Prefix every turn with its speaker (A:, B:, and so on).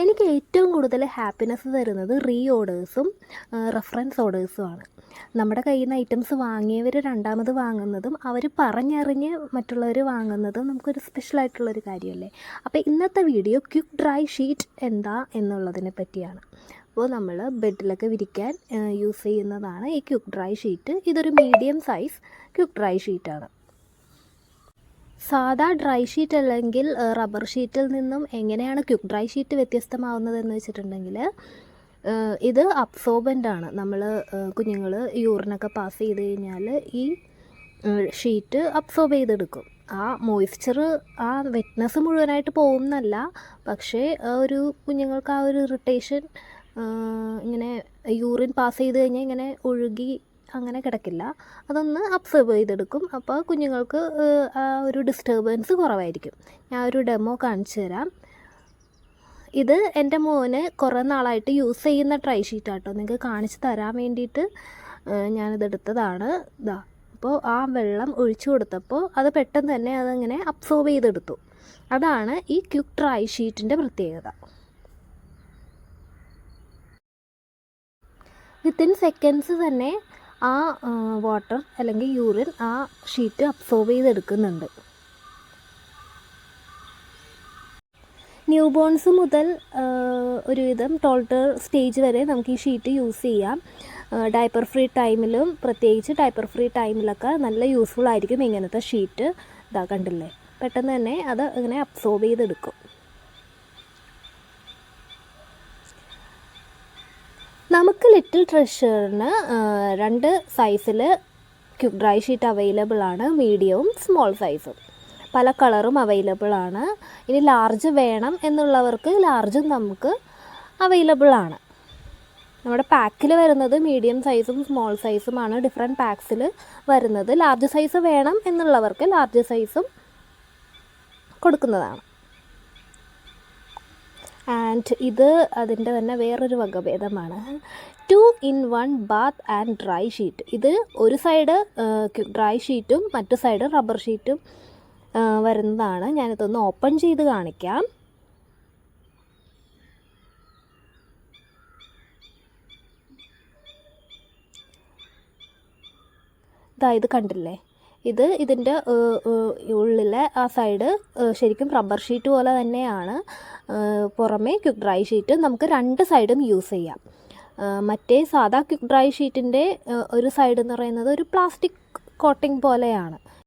A: എനിക്ക് ഏറ്റവും കൂടുതൽ ഹാപ്പിനെസ് തരുന്നത് റീ ഓർഡേഴ്സും റെഫറൻസ് ഓർഡേഴ്സുമാണ്. നമ്മുടെ കയ്യിൽ നിന്ന് ഐറ്റംസ് വാങ്ങിയവർ രണ്ടാമത് വാങ്ങുന്നതും അവർ പറഞ്ഞറിഞ്ഞ് മറ്റുള്ളവർ വാങ്ങുന്നതും നമുക്കൊരു സ്പെഷ്യലായിട്ടുള്ളൊരു കാര്യമല്ലേ. അപ്പോൾ ഇന്നത്തെ വീഡിയോ ക്വിക്ക് ഡ്രൈ ഷീറ്റ് എന്താ എന്നുള്ളതിനെ പറ്റിയാണ്. അപ്പോൾ നമ്മൾ ബെഡിലൊക്കെ വിരിക്കാൻ യൂസ് ചെയ്യുന്നതാണ് ഈ ക്വിക്ക് ഡ്രൈ ഷീറ്റ്. ഇതൊരു മീഡിയം സൈസ് ക്വിക്ക് ഡ്രൈ ഷീറ്റാണ്. സാധാ ഡ്രൈ ഷീറ്റ് അല്ലെങ്കിൽ റബ്ബർ ഷീറ്റിൽ നിന്നും എങ്ങനെയാണ് ക്വിക്ക് ഡ്രൈ ഷീറ്റ് വ്യത്യസ്തമാവുന്നതെന്ന് വെച്ചിട്ടുണ്ടെങ്കിൽ, ഇത് അബ്സോർബൻ്റ് ആണ്. നമ്മൾ കുഞ്ഞുങ്ങൾ യൂറിനൊക്കെ പാസ് ചെയ്ത് കഴിഞ്ഞാൽ ഈ ഷീറ്റ് അബ്സോർബ് ചെയ്തെടുക്കും. ആ മോയ്സ്ചർ, ആ വെറ്റ്നസ് മുഴുവനായിട്ട് പോകുന്നല്ല, പക്ഷേ ഒരു കുഞ്ഞുങ്ങൾക്ക് ആ ഒരു ഇറിറ്റേഷൻ, ഇങ്ങനെ യൂറിൻ പാസ് ചെയ്ത് കഴിഞ്ഞാൽ ഇങ്ങനെ ഒഴുകി അങ്ങനെ കിടക്കില്ല, അതൊന്ന് അബ്സോർബ് ചെയ്തെടുക്കും. അപ്പോൾ കുഞ്ഞുങ്ങൾക്ക് ആ ഒരു ഡിസ്റ്റർബൻസ് കുറവായിരിക്കും. ഞാൻ ഒരു ഡെമോ കാണിച്ചു തരാം. ഇത് എൻ്റെ മോന് കുറേ നാളായിട്ട് യൂസ് ചെയ്യുന്ന ഡ്രൈ ഷീറ്റാട്ടോ. നിങ്ങൾക്ക് കാണിച്ച് തരാൻ വേണ്ടിയിട്ട് ഞാനിതെടുത്തതാണ്. ഇതാ, അപ്പോൾ ആ വെള്ളം ഒഴിച്ചു കൊടുത്തപ്പോൾ അത് പെട്ടെന്ന് തന്നെ അതങ്ങനെ അബ്സോർബ് ചെയ്തെടുത്തു. അതാണ് ഈ ക്വിക്ക് ഡ്രൈ ഷീറ്റിൻ്റെ പ്രത്യേകത. വിത്തിൻ സെക്കൻഡ്സ് തന്നെ ആ വാട്ടർ അല്ലെങ്കിൽ യൂറിൻ ആ ഷീറ്റ് അബ്സോർബ് ചെയ്തെടുക്കുന്നുണ്ട്. ന്യൂ ബോൺസ് മുതൽ ഒരുവിധം ടോൾട്ടർ സ്റ്റേജ് വരെ നമുക്ക് ഈ ഷീറ്റ് യൂസ് ചെയ്യാം. ഡയപ്പർ ഫ്രീ ടൈമിലും, പ്രത്യേകിച്ച് ഡയപ്പർ ഫ്രീ ടൈമിലൊക്കെ നല്ല യൂസ്ഫുൾ ആയിരിക്കും ഇങ്ങനത്തെ ഷീറ്റ്. ഇതാ കണ്ടില്ലേ, പെട്ടെന്ന് തന്നെ അത് ഇങ്ങനെ അബ്സോർബ് ചെയ്തെടുക്കും. നമുക്ക് ലിറ്റിൽ ട്രഷറിന് 2 സൈസിൽ ക്വിക്ക് ഡ്രൈ ഷീറ്റ് അവൈലബിൾ ആണ്, മീഡിയവും സ്മോൾ സൈസും. പല കളറും അവൈലബിൾ ആണ്. ഇനി ലാർജ് വേണം എന്നുള്ളവർക്ക് ലാർജും നമുക്ക് അവൈലബിൾ ആണ്. നമ്മുടെ പാക്കിൽ വരുന്നത് മീഡിയം സൈസും സ്മോൾ സൈസുമാണ് ഡിഫറെൻറ്റ് പാക്സിൽ വരുന്നത്. ലാർജ് സൈസ് വേണം എന്നുള്ളവർക്ക് ലാർജ് സൈസും കൊടുക്കുന്നതാണ്. ആൻഡ് ഇത് അതിൻ്റെ തന്നെ വേറൊരു വകഭേദമാണ്, 2-in-1 Baat and dry sheet. ഇത് ഒരു സൈഡ് ഡ്രൈ ഷീറ്റും മറ്റു സൈഡ് റബ്ബർ ഷീറ്റും വരുന്നതാണ്. ഞാനിതൊന്ന് ഓപ്പൺ ചെയ്ത് കാണിക്കാം. ഇത് കണ്ടില്ലേ, ഇതിൻ്റെ ഉള്ളിലെ ആ സൈഡ് ശരിക്കും റബ്ബർ ഷീറ്റ് പോലെ തന്നെയാണ്. പുറമേ ക്വിക്ക് ഡ്രൈ ഷീറ്റ് നമുക്ക് 2 സൈഡും യൂസ് ചെയ്യാം. മറ്റേ സാധാ ക്വിക്ക് ഡ്രൈ ഷീറ്റിൻ്റെ ഒരു സൈഡ് എന്ന് പറയുന്നത് ഒരു പ്ലാസ്റ്റിക് കോട്ടിംഗ് പോലെയാണ്.